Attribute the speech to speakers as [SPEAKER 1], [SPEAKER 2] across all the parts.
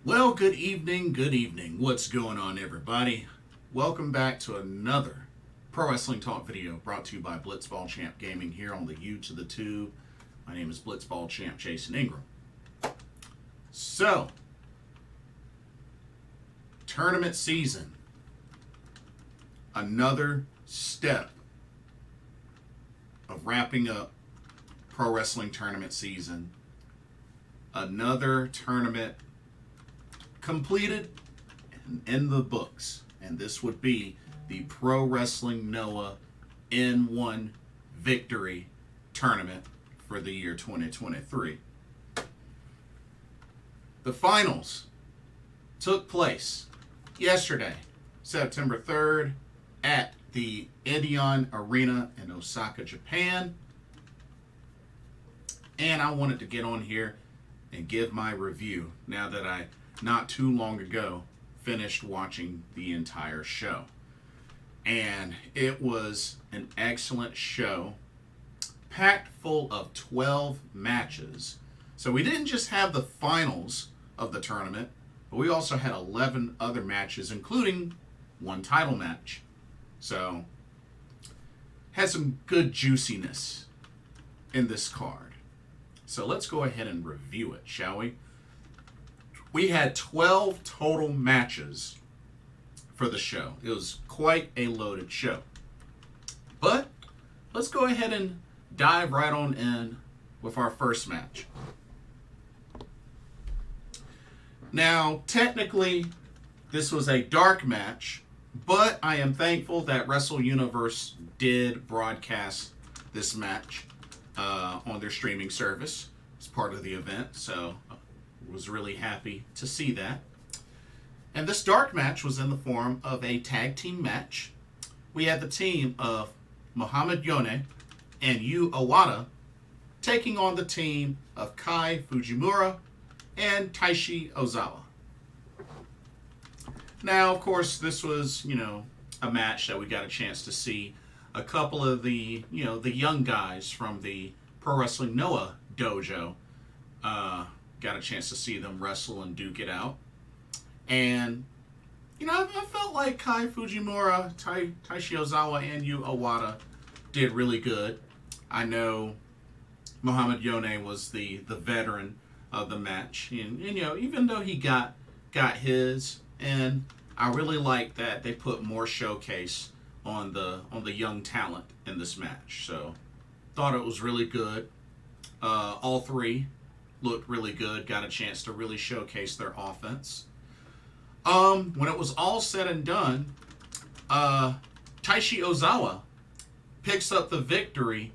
[SPEAKER 1] Well, good evening, good evening. What's going on, everybody? Welcome back to another Pro Wrestling Talk video brought to you by Blitzball Champ Gaming here on the U to the Tube. My name is Blitzball Champ Jason Ingram. So, tournament season. Another step of wrapping up pro wrestling tournament season. Another tournament completed and in the books, and this would be the Pro Wrestling Noah N-1 Victory Tournament for the year 2023. The finals took place yesterday, September 3rd, at the Edion Arena in Osaka, Japan. And I wanted to get on here and give my review now that I not too long ago finished watching the entire show. And it was an excellent show, packed full of 12 matches. So we didn't just have the finals of the tournament, but we also had 11 other matches, including one title match. So had some good juiciness in this card. So let's go ahead and review it, shall we? We had 12 total matches for the show. It was quite a loaded show. But let's go ahead and dive right on in with our first match. Now, technically, this was a dark match, but I am thankful that Wrestle Universe did broadcast this match on their streaming service as part of the event, so was really happy to see that. And this dark match was in the form of a tag team match. We had the team of Muhammad Yone and Owada taking on the team of Kai Fujimura and Taishi Ozawa. Now, of course, this was, a match that we got a chance to see a couple of the, the young guys from the Pro Wrestling Noah dojo. Got a chance to see them wrestle and duke it out. And, I felt like Kai Fujimura, Taishi Ozawa, and Owada did really good. I know Muhammad Yone was the veteran of the match. And even though he got his, and I really like that they put more showcase on the young talent in this match. So, thought it was really good. All three looked really good. Got a chance to really showcase their offense. When it was all said and done, Taishi Ozawa picks up the victory,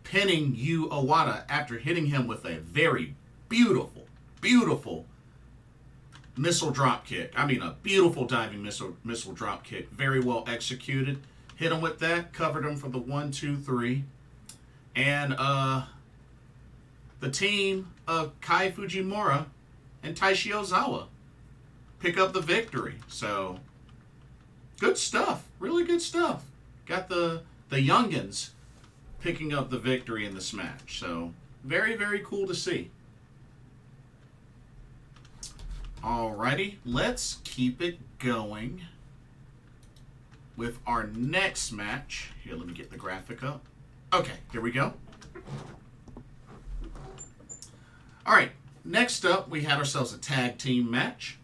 [SPEAKER 1] pinning Owada after hitting him with a very beautiful missile drop kick. I mean, a beautiful diving missile drop kick. Very well executed. Hit him with that, covered him for the 1, 2, 3. And the team of Kai Fujimura and Taishi Ozawa pick up the victory. So, good stuff. Really good stuff. Got the youngins picking up the victory in this match. So, very, very cool to see. Alrighty, let's keep it going with our next match. Here, let me get the graphic up. Okay, here we go. Alright, next up, we had ourselves a tag team match.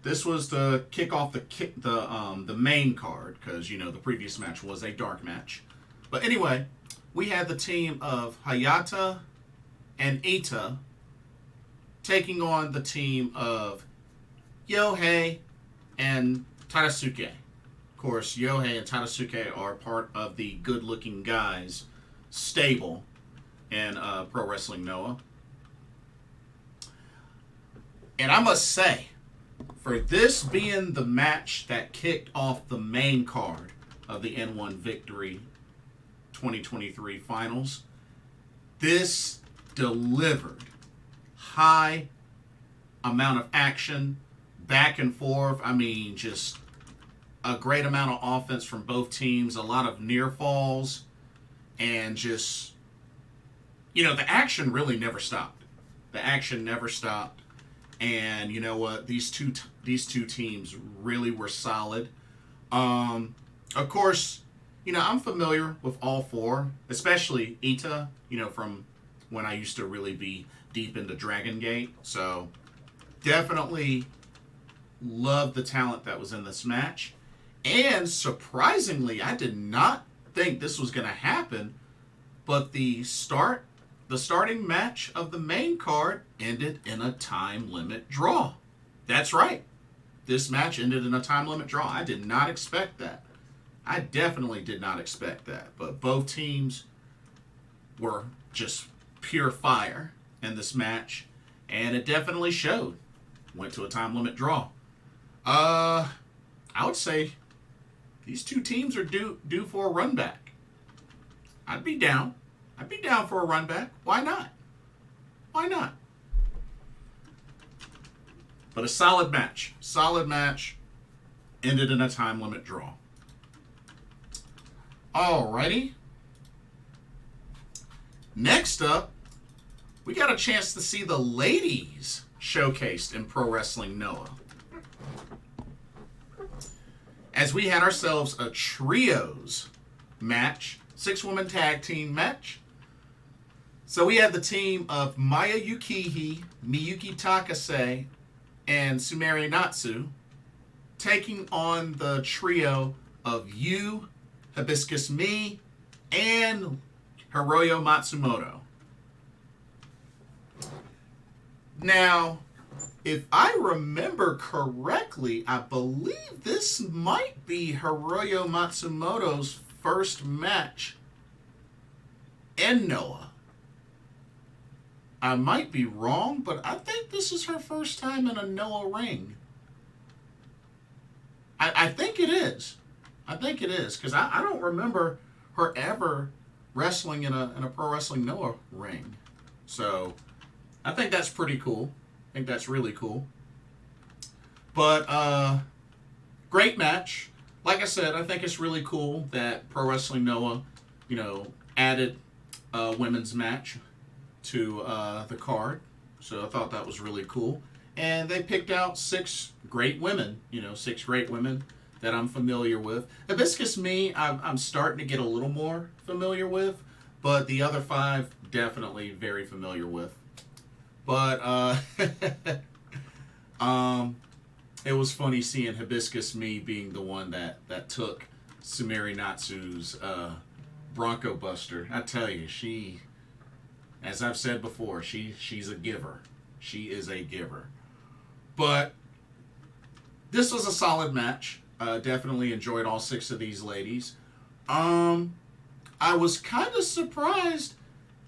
[SPEAKER 1] This was to kick off the main card, because, the previous match was a dark match. But anyway, we had the team of HAYATA and Eita taking on the team of Yohei and Tadasuke. Of course, Yohei and Tadasuke are part of the Good Looking Guys stable in Pro Wrestling Noah. And I must say, for this being the match that kicked off the main card of the N-1 Victory 2023 Finals, this delivered. High amount of action, back and forth. I mean, just a great amount of offense from both teams, a lot of near falls, and just, the action really never stopped. The action never stopped. And you know what? These two teams really were solid. Of course, I'm familiar with all four, especially Eita, from when I used to really be deep into Dragon Gate. So definitely love the talent that was in this match. And surprisingly, I did not think this was going to happen, but the starting match of the main card ended in a time limit draw. That's right. This match ended in a time limit draw. I did not expect that. I definitely did not expect that. But both teams were just pure fire in this match, and it definitely showed. Went to a time limit draw. I would say these two teams are due for a run back. I'd be down. I'd be down for a run back. Why not? Why not? But a solid match. Solid match. Ended in a time limit draw. Alrighty. Next up, we got a chance to see the ladies showcased in Pro Wrestling Noah, as we had ourselves a trios match, 6-woman tag team match. So we had the team of Maya Yukihi, Miyuki Takase, and Sumire Natsu taking on the trio of Yu, Hibiscus Me, and Hiroyo Matsumoto. Now, if I remember correctly, I believe this might be Hiroyo Matsumoto's first match in Noah. I might be wrong, but I think this is her first time in a Noah ring. I think it is. I think it is, because I don't remember her ever wrestling in a Pro Wrestling Noah ring. So I think that's pretty cool. I think that's really cool. But great match. Like I said, I think it's really cool that Pro Wrestling Noah, added a women's match to the card. So I thought that was really cool. And they picked out 6 great women, 6 great women that I'm familiar with. Hibiscus Me, I'm starting to get a little more familiar with, but the other 5, definitely very familiar with. But it was funny seeing Hibiscus Me being the one that took Sumire Natsu's Bronco Buster. I tell you, she, as I've said before, she's a giver. She is a giver. But this was a solid match. Definitely enjoyed all 6 of these ladies. I was kind of surprised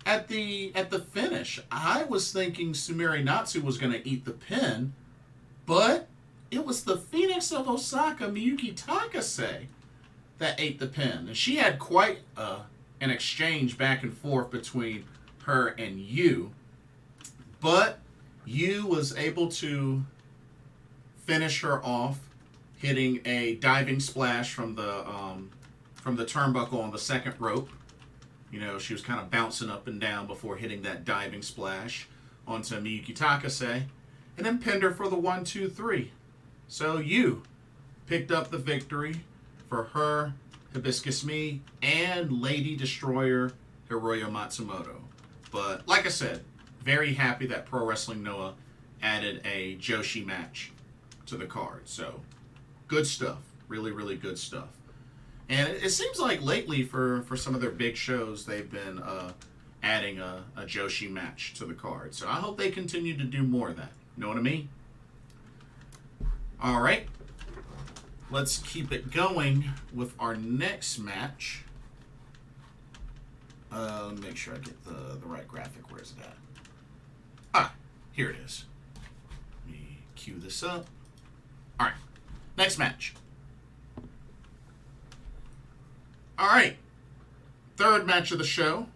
[SPEAKER 1] at the finish. I was thinking Sumire Natsu was going to eat the pin, but it was the Phoenix of Osaka, Miyuki Takase, that ate the pin. And she had quite an exchange back and forth between her and Yu. But Yu was able to finish her off, hitting a diving splash from the turnbuckle on the second rope. She was kind of bouncing up and down before hitting that diving splash onto Miyuki Takase, and then pinned her for the 1, 2, 3. So Yu picked up the victory for her, Hibiscus Me, and Lady Destroyer Hiroyo Matsumoto. But like I said, very happy that Pro Wrestling Noah added a Joshi match to the card. So good stuff. Really, really good stuff. And it seems like lately for some of their big shows, they've been adding a Joshi match to the card. So I hope they continue to do more of that. You know what I mean? All right. Let's keep it going with our next match. Let me make sure I get the right graphic. Where is it at? Ah, here it is. Let me cue this up. All right. Next match. All right. Third match of the show.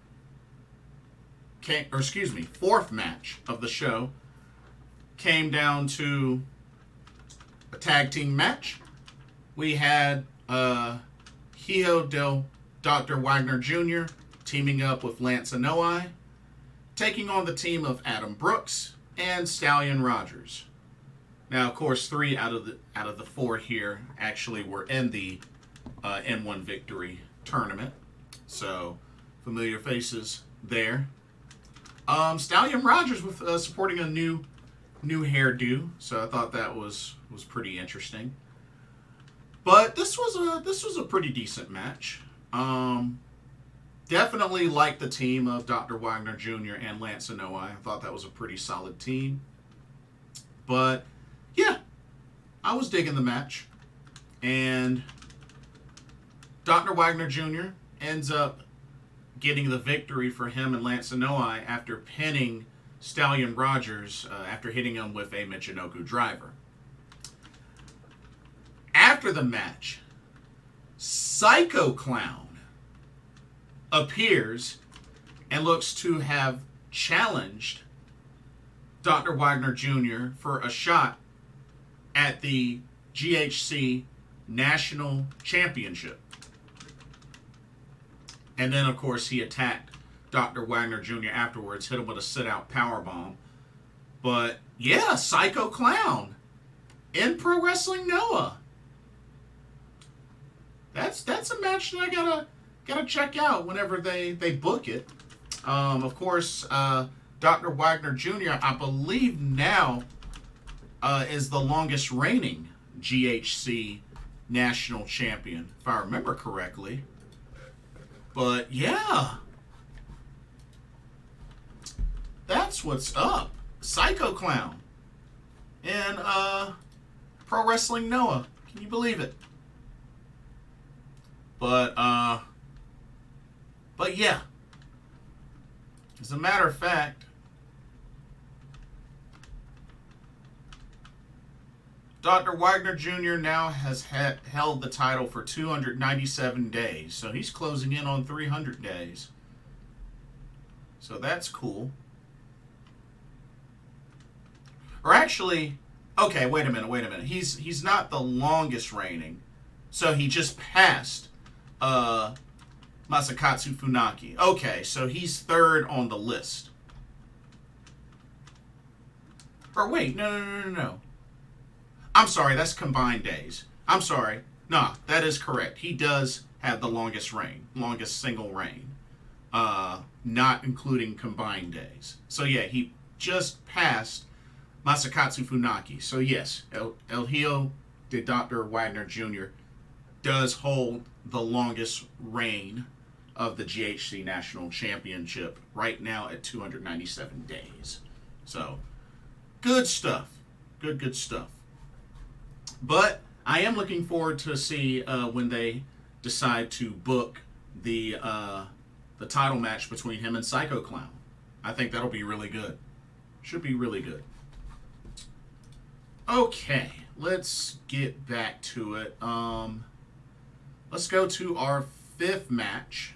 [SPEAKER 1] Fourth match of the show came down to a tag team match. We had Hijo del Dr. Wagner Jr. teaming up with Lance Anoa'i, taking on the team of Adam Brooks and Stallion Rogers. Now, of course, 3 out of the 4 here actually were in the N-1 Victory tournament. So, familiar faces there. Stallion Rogers with supporting a new hairdo, so I thought that was pretty interesting. But this was a pretty decent match. Definitely liked the team of Dr. Wagner Jr. and Lance Anoa'i. I thought that was a pretty solid team. But yeah, I was digging the match, and Dr. Wagner Jr. ends up getting the victory for him and Lance Anoa'i after pinning Stallion Rogers after hitting him with a Michinoku driver. After the match, Psycho Clown appears and looks to have challenged Dr. Wagner Jr. for a shot at the GHC National Championship. And then, of course, he attacked Dr. Wagner Jr. afterwards, hit him with a sit-out powerbomb. But, yeah, Psycho Clown in Pro Wrestling Noah. That's a match that I gotta check out whenever they book it. Of course, Dr. Wagner Jr., I believe now is the longest reigning GHC National Champion, if I remember correctly. But yeah, that's what's up. Psycho Clown and Pro Wrestling Noah. Can you believe it? But yeah. As a matter of fact, Dr. Wagner Jr. now has held the title for 297 days. So he's closing in on 300 days. So that's cool. Or actually, okay, wait a minute. He's not the longest reigning. So he just passed Masakatsu Funaki. Okay, so he's 3rd on the list. Or wait, no. I'm sorry, that's combined days. I'm sorry. Nah, that is correct. He does have the longest reign, longest single reign. Not including combined days. So yeah, he just passed Masakatsu Funaki. So yes, El Hijo de Dr. Wagner Jr. does hold the longest reign of the GHC National Championship right now at 297 days. So, good stuff. Good stuff. But I am looking forward to see when they decide to book the title match between him and Psycho Clown. I think that'll be really good. Should be really good. Okay, let's get back to it. Let's go to our 5th match.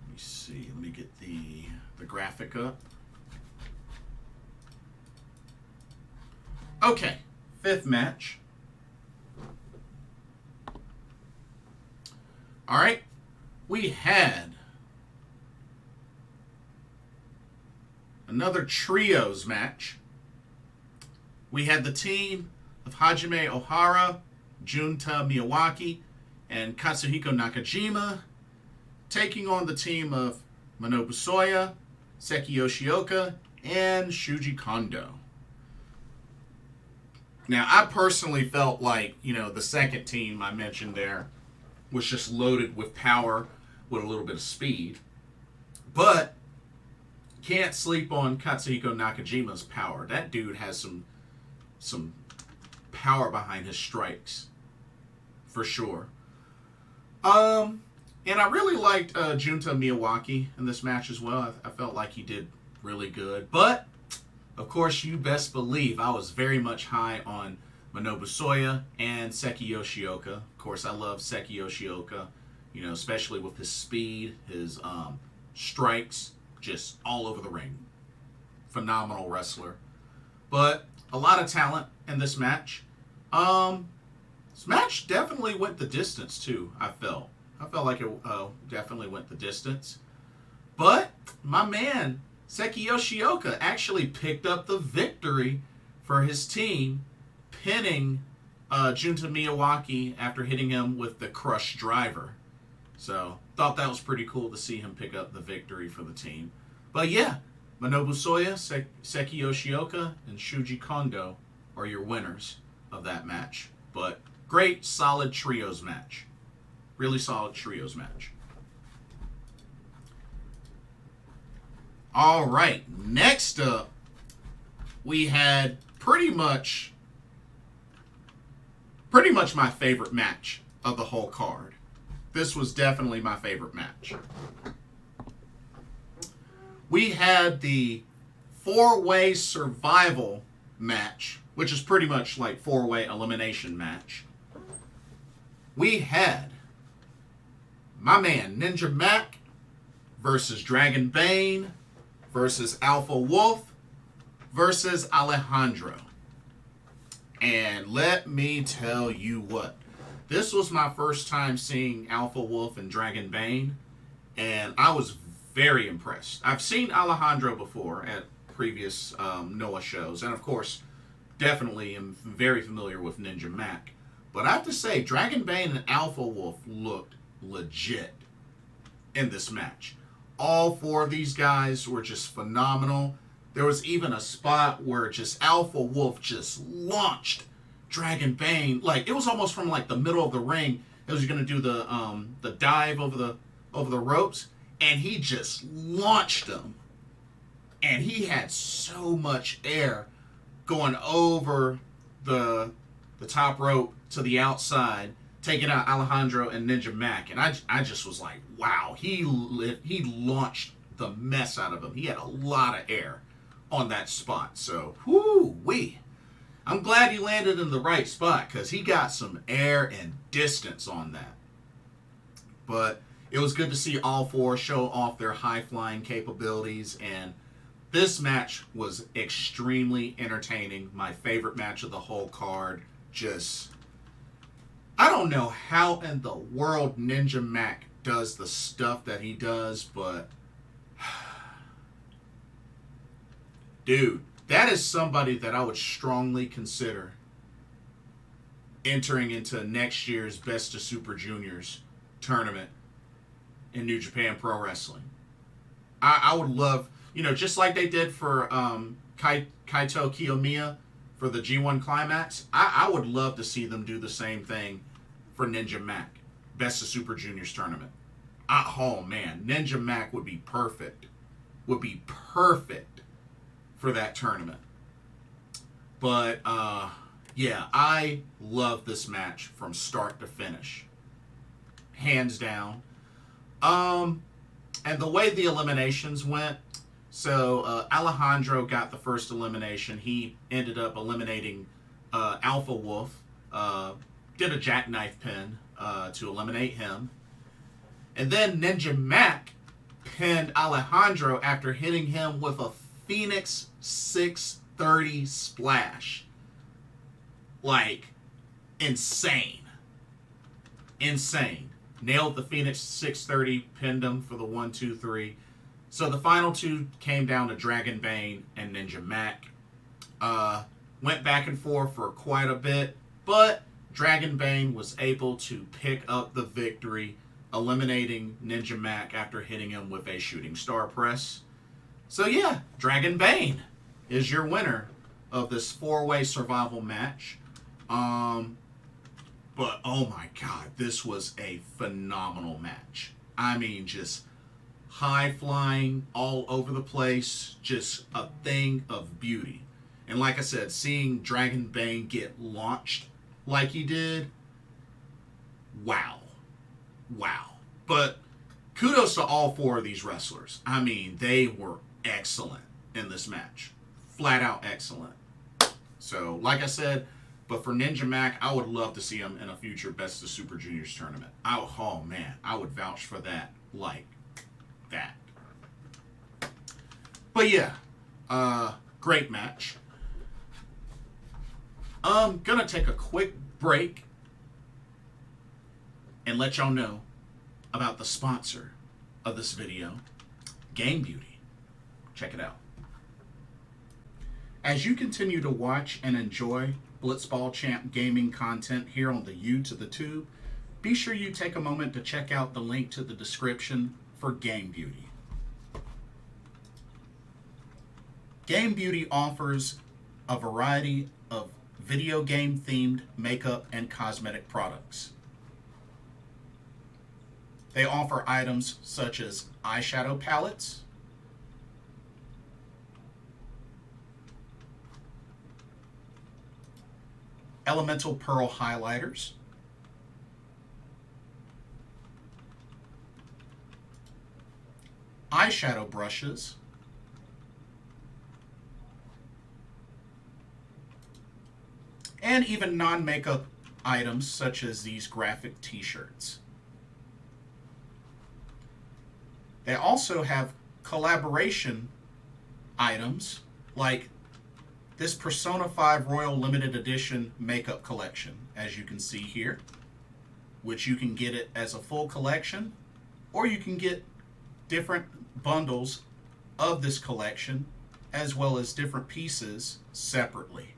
[SPEAKER 1] Let me see. Let me get the graphic up. Okay, 5th match. All right, we had another trios match. We had the team of Hajime Ohara, Junta Miyawaki, and Katsuhiko Nakajima taking on the team of Manabu Soya, Seiki Yoshioka, and Shuji Kondo. Now, I personally felt like, the second team I mentioned there was just loaded with power with a little bit of speed. But can't sleep on Katsuhiko Nakajima's power. That dude has some power behind his strikes, for sure. And I really liked Junta Miyawaki in this match as well. I felt like he did really good. But, of course, you best believe I was very much high on Manabu Soya and Seiki Yoshioka. Of course, I love Seiki Yoshioka, especially with his speed, his strikes, just all over the ring. Phenomenal wrestler. But a lot of talent in this match. This match definitely went the distance, too, I felt like it definitely went the distance. But my man, Seiki Yoshioka actually picked up the victory for his team, pinning Junta Miyawaki after hitting him with the Crush Driver. So, thought that was pretty cool to see him pick up the victory for the team. But yeah, Manabu Soya, Seiki Yoshioka, and Shuji Kondo are your winners of that match. But great, solid trios match. Really solid trios match. All right, next up, we had pretty much my favorite match of the whole card. This was definitely my favorite match. We had the four-way survival match, which is pretty much like four-way elimination match. We had my man Ninja Mac versus Dragon Bane versus Alpha Wolf versus Alejandro. And let me tell you what, this was my first time seeing Alpha Wolf and Dragon Bane, and I was very impressed. I've seen Alejandro before at previous Noah shows, and of course, definitely am very familiar with Ninja Mac. But I have to say, Dragon Bane and Alpha Wolf looked legit in this match. All four of these guys were just phenomenal. There was even a spot where just Alpha Wolf just launched Dragon Bane. Like, it was almost from like the middle of the ring. It was going to do the dive over the ropes, and he just launched him. And he had so much air going over the top rope to the outside, taking out Alejandro and Ninja Mac. And I just was like, wow, he launched the mess out of him. He had a lot of air on that spot. So, whoo-wee. I'm glad he landed in the right spot because he got some air and distance on that. But it was good to see all four show off their high-flying capabilities, and this match was extremely entertaining. My favorite match of the whole card. Just, I don't know how in the world Ninja Mac does the stuff that he does, but dude, that is somebody that I would strongly consider entering into next year's Best of Super Juniors tournament in New Japan Pro Wrestling. I would love, just like they did for Kaito Kiyomiya for the G1 Climax, I would love to see them do the same thing for Ninja Mac, Best of Super Juniors tournament. Oh man, Ninja Mac would be perfect. Would be perfect for that tournament. But yeah, I love this match from start to finish, hands down. And the way the eliminations went, so Alejandro got the first elimination. He ended up eliminating Alpha Wolf, did a jackknife pin to eliminate him. And then Ninja Mac pinned Alejandro after hitting him with a Phoenix 630 splash. Like, insane. Insane. Nailed the Phoenix 630, pinned him for the 1, 2, 3. So the final two came down to Dragon Bane and Ninja Mac. Went back and forth for quite a bit, but Dragon Bane was able to pick up the victory, eliminating Ninja Mac after hitting him with a shooting star press. So yeah, Dragon Bane is your winner of this four-way survival match. But oh my god, this was a phenomenal match. I mean, just high-flying all over the place, just a thing of beauty. And like I said, seeing Dragon Bane get launched like he did, wow. Wow. But kudos to all four of these wrestlers. I mean, they were excellent in this match. Flat out excellent. So, like I said, but for Ninja Mac, I would love to see him in a future Best of Super Juniors tournament. Oh man, I would vouch for that like that. But yeah, great match. I'm gonna take a quick break and let y'all know about the sponsor of this video, Game Beauty. Check Check it out. As you continue to watch and enjoy Blitzball Champ gaming content here on the U to the Tube, be sure you take a moment to check out the link to the description for Game Beauty. Game Beauty offers a variety of video game themed makeup and cosmetic products. They offer items such as eyeshadow palettes, elemental pearl highlighters, eyeshadow brushes, and even non-makeup items such as these graphic t-shirts. They also have collaboration items like this Persona 5 Royal Limited Edition makeup collection, as you can see here, which you can get it as a full collection, or you can get different bundles of this collection, as well as different pieces separately.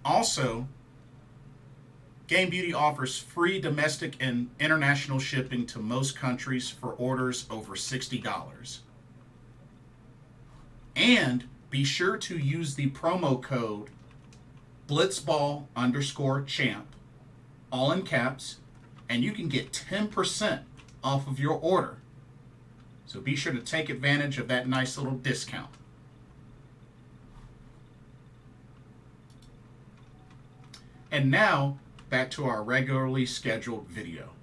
[SPEAKER 1] Also, Game Beauty offers free domestic and international shipping to most countries for orders over $60. And be sure to use the promo code blitzball_champ, all in caps, and you can get 10% off of your order. So be sure to take advantage of that nice little discount. And now, back to our regularly scheduled video.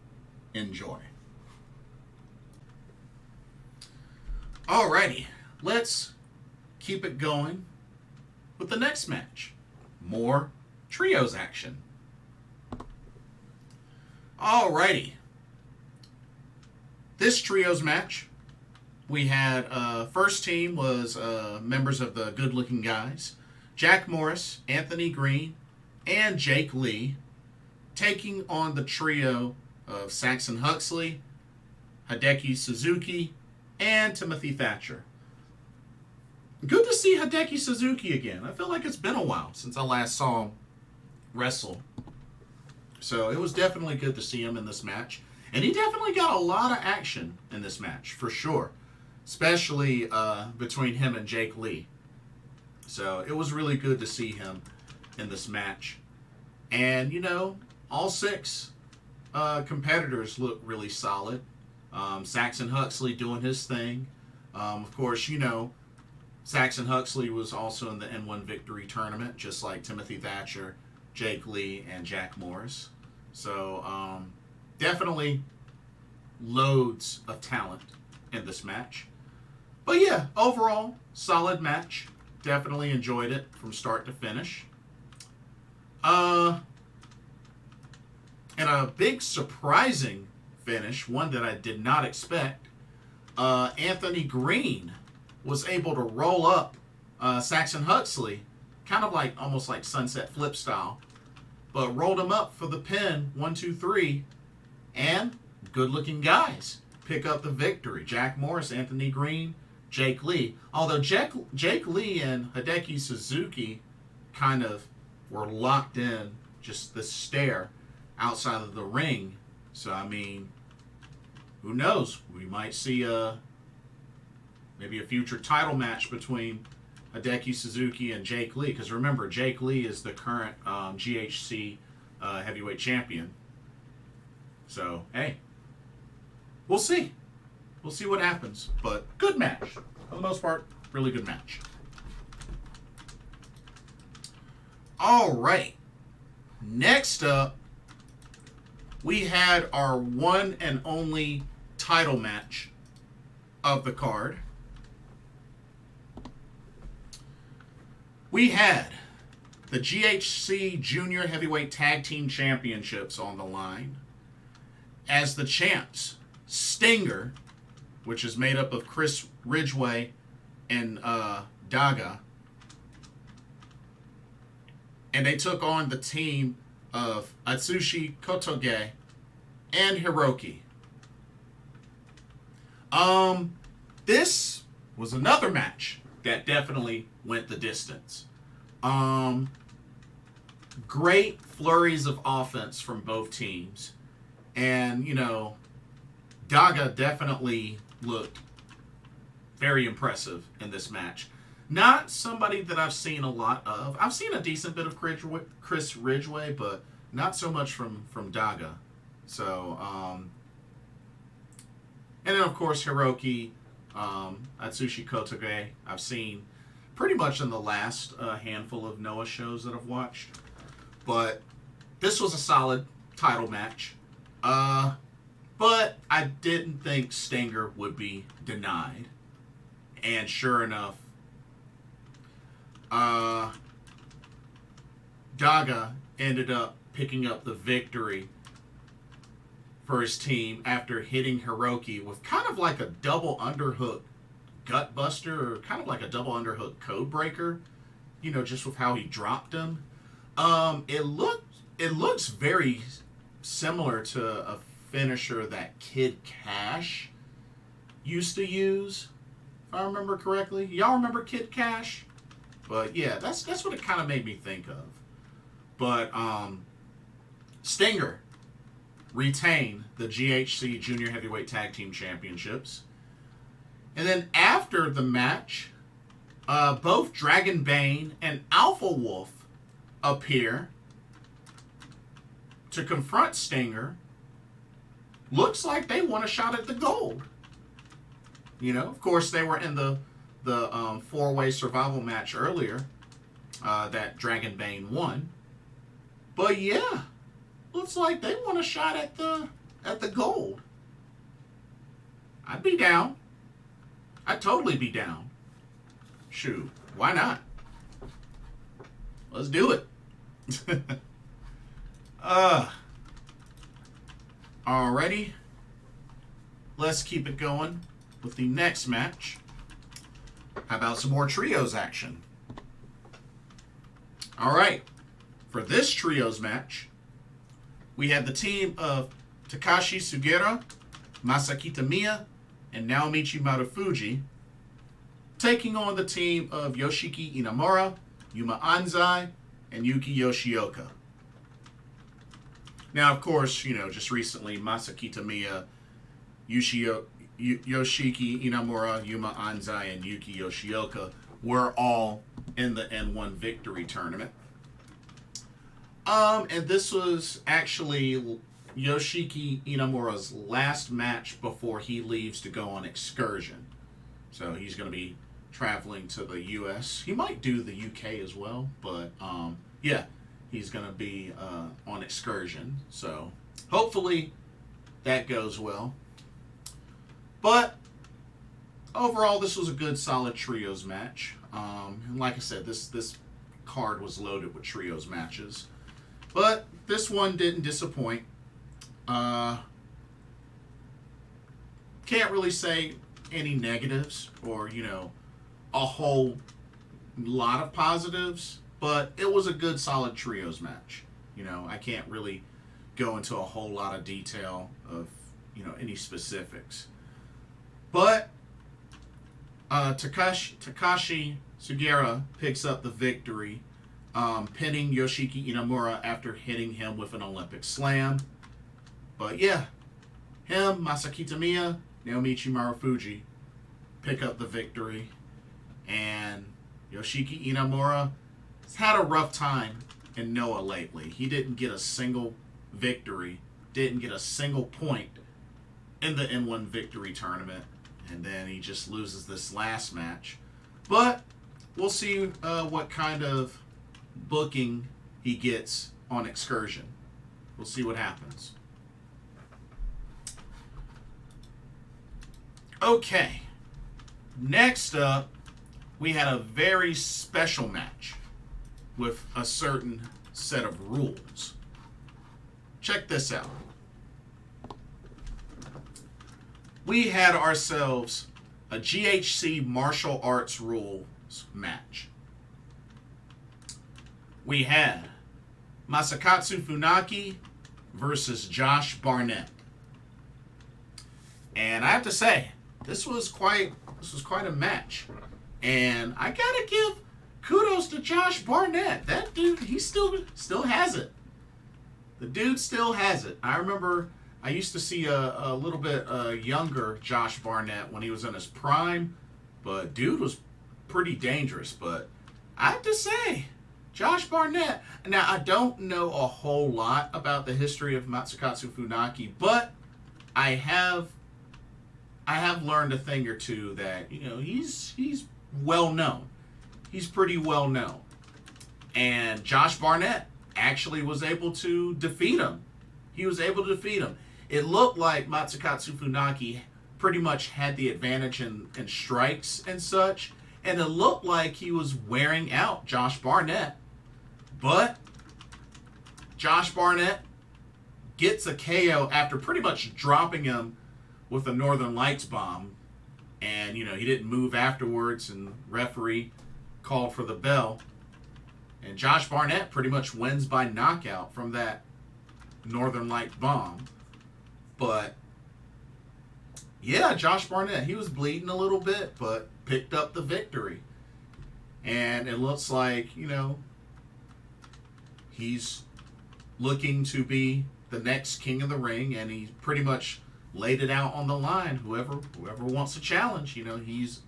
[SPEAKER 1] Enjoy. Alrighty, let's keep it going with the next match. More trios action. Alrighty. This trios match, we had first team was members of the Good Looking Guys, Jack Morris, Anthony Green, and Jake Lee, taking on the trio of Saxon Huxley, Hideki Suzuki, and Timothy Thatcher. Good to see Hideki Suzuki again. I feel like it's been a while since I last saw him wrestle. So it was definitely good to see him in this match. And he definitely got a lot of action in this match, for sure. Especially between him and Jake Lee. So it was really good to see him in this match. And, you know, all six competitors look really solid. Saxon Huxley doing his thing. Of course, you know, Saxon Huxley was also in the N-1 Victory Tournament, just like Timothy Thatcher, Jake Lee, and Jack Morris. So, definitely loads of talent in this match. But yeah, overall, solid match. Definitely enjoyed it from start to finish. And a big surprising finish, one that I did not expect. Anthony Green was able to roll up Saxon Huxley, kind of like almost like Sunset Flip style, but rolled him up for the pin, 1, 2, 3, and Good Looking Guys pick up the victory. Jack Morris, Anthony Green, Jake Lee. Although Jake Lee and Hideki Suzuki kind of were locked in just the stare outside of the ring. So, I mean, who knows? We might see maybe a future title match between Hideki Suzuki and Jake Lee. Because remember, Jake Lee is the current GHC heavyweight champion. So, hey, we'll see. We'll see what happens. But good match. For the most part, really good match. All right. Next up, we had our one and only title match of the card. We had the GHC Junior Heavyweight Tag Team Championships on the line as the champs, Stinger, which is made up of Chris Ridgway and Daga, and they took on the team of Atsushi Kotoge and Hiroki. This was another match that definitely went the distance. Great flurries of offense from both teams. And, Daga definitely looked very impressive in this match. Not somebody that I've seen a lot of. I've seen a decent bit of Chris Ridgway, but not so much from Daga. So, and then of course Hiroki, Atsushi Kotoge, I've seen pretty much in the last handful of Noah shows that I've watched. But this was a solid title match. But I didn't think Stinger would be denied. And sure enough, Daga ended up picking up the victory for his team after hitting Hiroki with kind of like a double underhook gut buster, or kind of like a double underhook code breaker, just with how he dropped him. It looks very similar to a finisher that Kid Cash used to use, if I remember correctly. Y'all remember Kid Cash? But yeah, that's what it kind of made me think of. But Stinger retained the GHC Junior Heavyweight Tag Team Championships. And then after the match, both Dragon Bane and Alpha Wolf appear to confront Stinger. Looks like they want a shot at the gold. Of course, they were in the four-way survival match earlier that Dragon Bane won. But yeah, looks like they want a shot at the gold. I'd be down. I'd totally be down. Shoot, why not? Let's do it. Alrighty. Let's keep it going with the next match. How about some more trios action? Alright. For this trios match, we had the team of Takashi Sugiura, Masakita Miya, and Naomichi Marufuji taking on the team of Yoshiki Inamura, Yuma Anzai, and Yuki Yoshioka. Now, of course, just recently, Masakita Miya, Yoshiki Inamura, Yuma Anzai, and Yuki Yoshioka were all in the N-1 Victory Tournament. And this was actually Yoshiki Inamura's last match before he leaves to go on excursion. So he's going to be traveling to the U.S. He might do the U.K. as well, but yeah, he's going to be on excursion. So hopefully that goes well. But overall, this was a good, solid trios match. And like I said, this card was loaded with trios matches. But this one didn't disappoint. Can't really say any negatives or, a whole lot of positives. But it was a good, solid trios match. I can't really go into a whole lot of detail of, any specifics. But Takashi Sugiura picks up the victory, pinning Yoshiki Inamura after hitting him with an Olympic slam. But yeah, him, Masakita Miya, Naomichi Marufuji pick up the victory. And Yoshiki Inamura has had a rough time in Noah lately. He didn't get a single victory, didn't get a single point in the N-1 Victory Tournament. And then he just loses this last match. But we'll see what kind of booking he gets on excursion. We'll see what happens. Okay. Next up, we had a very special match with a certain set of rules. Check this out. We had ourselves a GHC martial arts rules match. We had Masakatsu Funaki versus Josh Barnett. And I have to say, this was quite a match. And I gotta give kudos to Josh Barnett. That dude, he still has it. The dude still has it. I remember I used to see a little bit younger Josh Barnett when he was in his prime, but dude was pretty dangerous. But I have to say, Josh Barnett. Now, I don't know a whole lot about the history of Matsukatsu Funaki, but I have learned a thing or two that, you know, he's well known. He's pretty well known. And Josh Barnett actually was able to defeat him. He was able to defeat him. It looked like Matsukatsu Funaki pretty much had the advantage in strikes and such, and it looked like he was wearing out Josh Barnett. But Josh Barnett gets a KO after pretty much dropping him with a Northern Lights bomb. And, you know, he didn't move afterwards, and referee called for the bell. And Josh Barnett pretty much wins by knockout from that Northern Light bomb. But, yeah, Josh Barnett, he was bleeding a little bit, but picked up the victory. And it looks like, you know, he's looking to be the next king of the ring, and he pretty much laid it out on the line. Whoever wants a challenge, you know, he's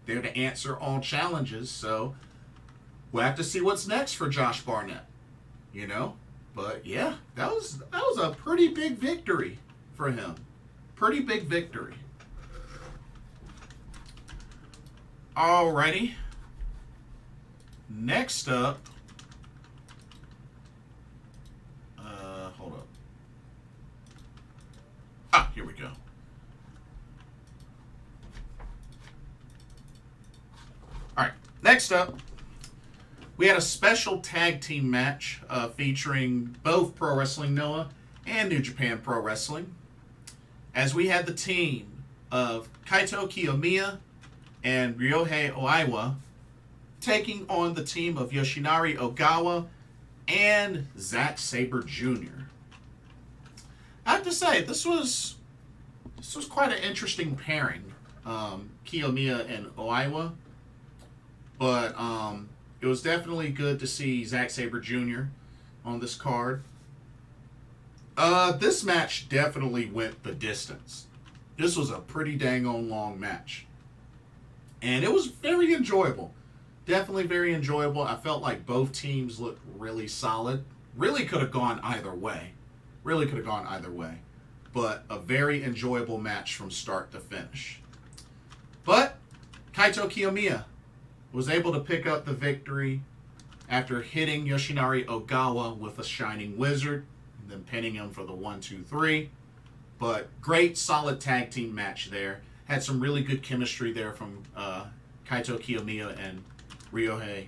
[SPEAKER 1] there to answer all challenges. So we'll have to see what's next for Josh Barnett, you know. But yeah, that was a pretty big victory for him. Pretty big victory. Alrighty. Next up, hold up. Ah, here we go. All right, next up, we had a special tag team match featuring both Pro Wrestling Noah and New Japan Pro Wrestling, as we had the team of Kaito Kiyomiya and Ryohei Oiwa taking on the team of Yoshinari Ogawa and Zack Sabre Jr. I have to say, this was quite an interesting pairing, Kiyomiya and Oiwa. But it was definitely good to see Zack Sabre Jr. on this card. This match definitely went the distance. This was a pretty dang on long match. And it was very enjoyable. Definitely very enjoyable. I felt like both teams looked really solid. Really could have gone either way. But a very enjoyable match from start to finish. But Kaito Kiyomiya was able to pick up the victory after hitting Yoshinari Ogawa with a Shining Wizard, and then pinning him for the 1-2-3. But great, solid tag team match there. Had some really good chemistry there from Kaito Kiyomiya and Ryohei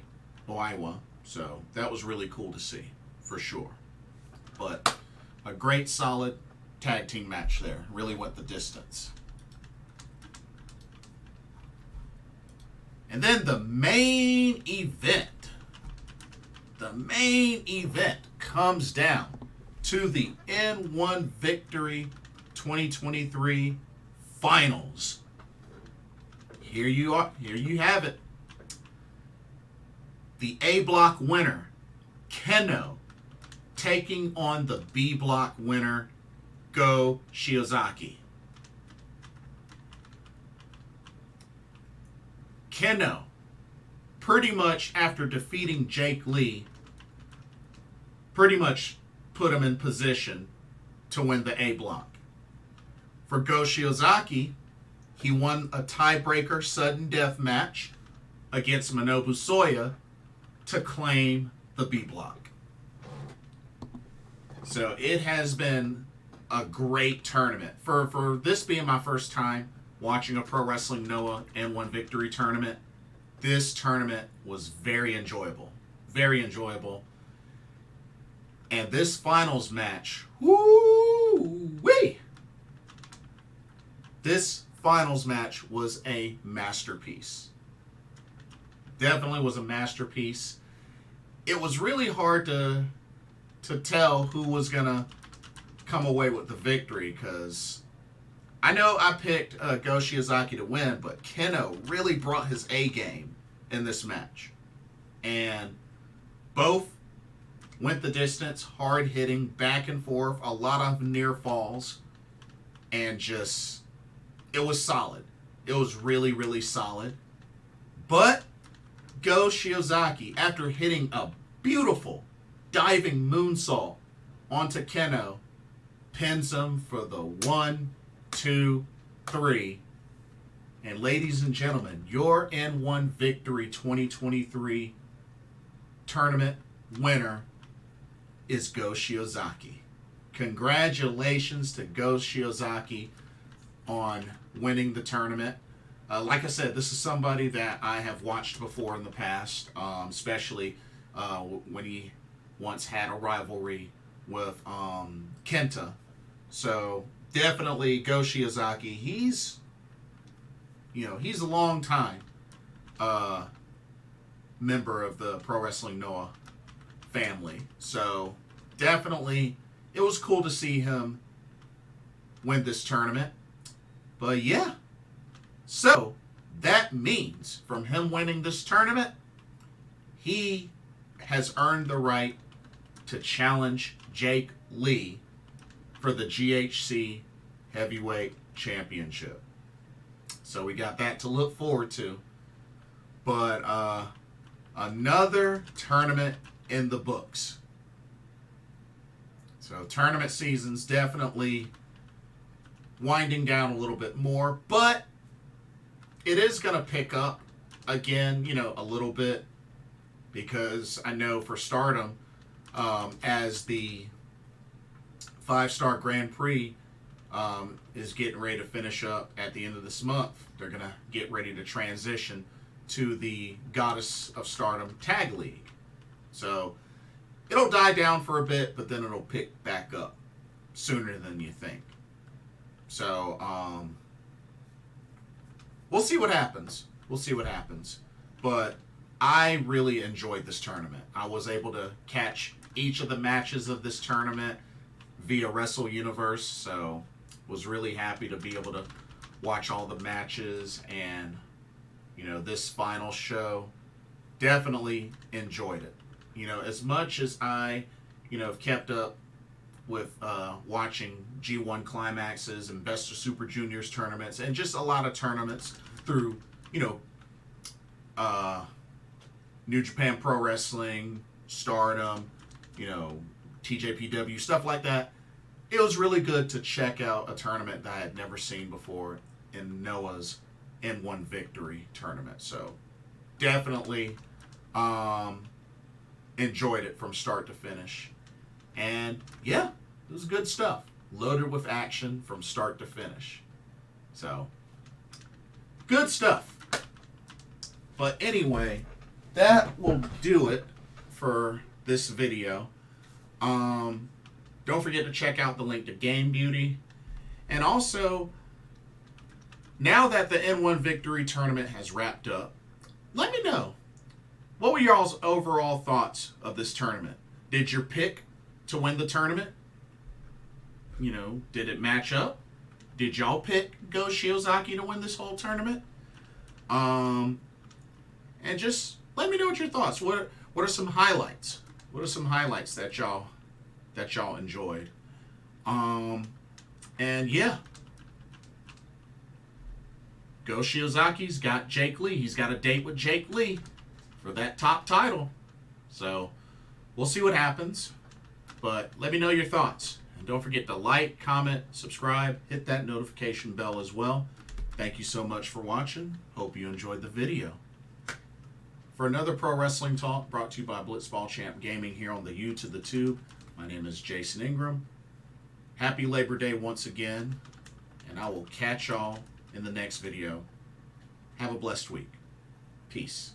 [SPEAKER 1] Oiwa. So that was really cool to see, for sure. But a great, solid tag team match there. Really went the distance. And then the main event. The main event comes down to the N-1 Victory 2023 Finals. Here you are. Here you have it. The A block winner, Keno, taking on the B block winner, Go Shiozaki. Keno, pretty much after defeating Jake Lee, pretty much put him in position to win the A block. For Go Shiozaki, he won a tiebreaker sudden death match against Manabu Soya to claim the B block. So it has been a great tournament. For this being my first time watching a Pro Wrestling Noah N-1 Victory tournament, this tournament was very enjoyable. Very enjoyable. And this finals match, woo-wee! This finals match was a masterpiece. Definitely was a masterpiece. It was really hard to tell who was going to come away with the victory, because I know I picked Go Shiozaki to win, but Keno really brought his A game in this match. And both went the distance, hard hitting, back and forth, a lot of near falls, and just, it was solid. It was really, really solid. But Go Shiozaki, after hitting a beautiful diving moonsault onto Keno, pins him for the 1, 2, 3. And ladies and gentlemen, your N-1 Victory 2023 tournament winner is Go Shiozaki. Congratulations to Go Shiozaki on winning the tournament. Like I said, this is somebody that I have watched before in the past, especially when he once had a rivalry with Kenta. So definitely Go Shiozaki. He's a long time member of the Pro Wrestling Noah family. So definitely it was cool to see him win this tournament. But yeah. So that means from him winning this tournament, he has earned the right to challenge Jake Lee for the GHC Heavyweight Championship. So we got that to look forward to. But another tournament in the books. So tournament season's definitely winding down a little bit more, but it is going to pick up again, a little bit, because I know for Stardom, as the 5-star Grand Prix is getting ready to finish up at the end of this month, they're going to get ready to transition to the Goddess of Stardom Tag League. So it'll die down for a bit, but then it'll pick back up sooner than you think. So we'll see what happens. But I really enjoyed this tournament. I was able to catch each of the matches of this tournament via Wrestle Universe, so was really happy to be able to watch all the matches. And this final show, definitely enjoyed it. As much as I have kept up with watching G1 Climaxes and Best of Super Juniors tournaments, and just a lot of tournaments through New Japan Pro Wrestling, Stardom, TJPW, stuff like that. It was really good to check out a tournament that I had never seen before in Noah's N-1 Victory tournament. So definitely enjoyed it from start to finish. And yeah, it was good stuff. Loaded with action from start to finish. So, good stuff. But anyway, that will do it for this video. Don't forget to check out the link to Game Beauty. And also, now that the N-1 Victory tournament has wrapped up, let me know. What were y'all's overall thoughts of this tournament? Did your pick to win the tournament, did it match up? Did y'all pick Go Shiozaki to win this whole tournament? And just let me know what your thoughts. What are some highlights? What are some highlights that y'all enjoyed? And yeah, Go Shiozaki's got Jake Lee. He's got a date with Jake Lee for that top title. So we'll see what happens. But let me know your thoughts. And don't forget to like, comment, subscribe, hit that notification bell as well. Thank you so much for watching. Hope you enjoyed the video. For another Pro Wrestling Talk brought to you by Blitzball Champ Gaming here on the U to the Tube, my name is Jason Ingram. Happy Labor Day once again, and I will catch y'all in the next video. Have a blessed week. Peace.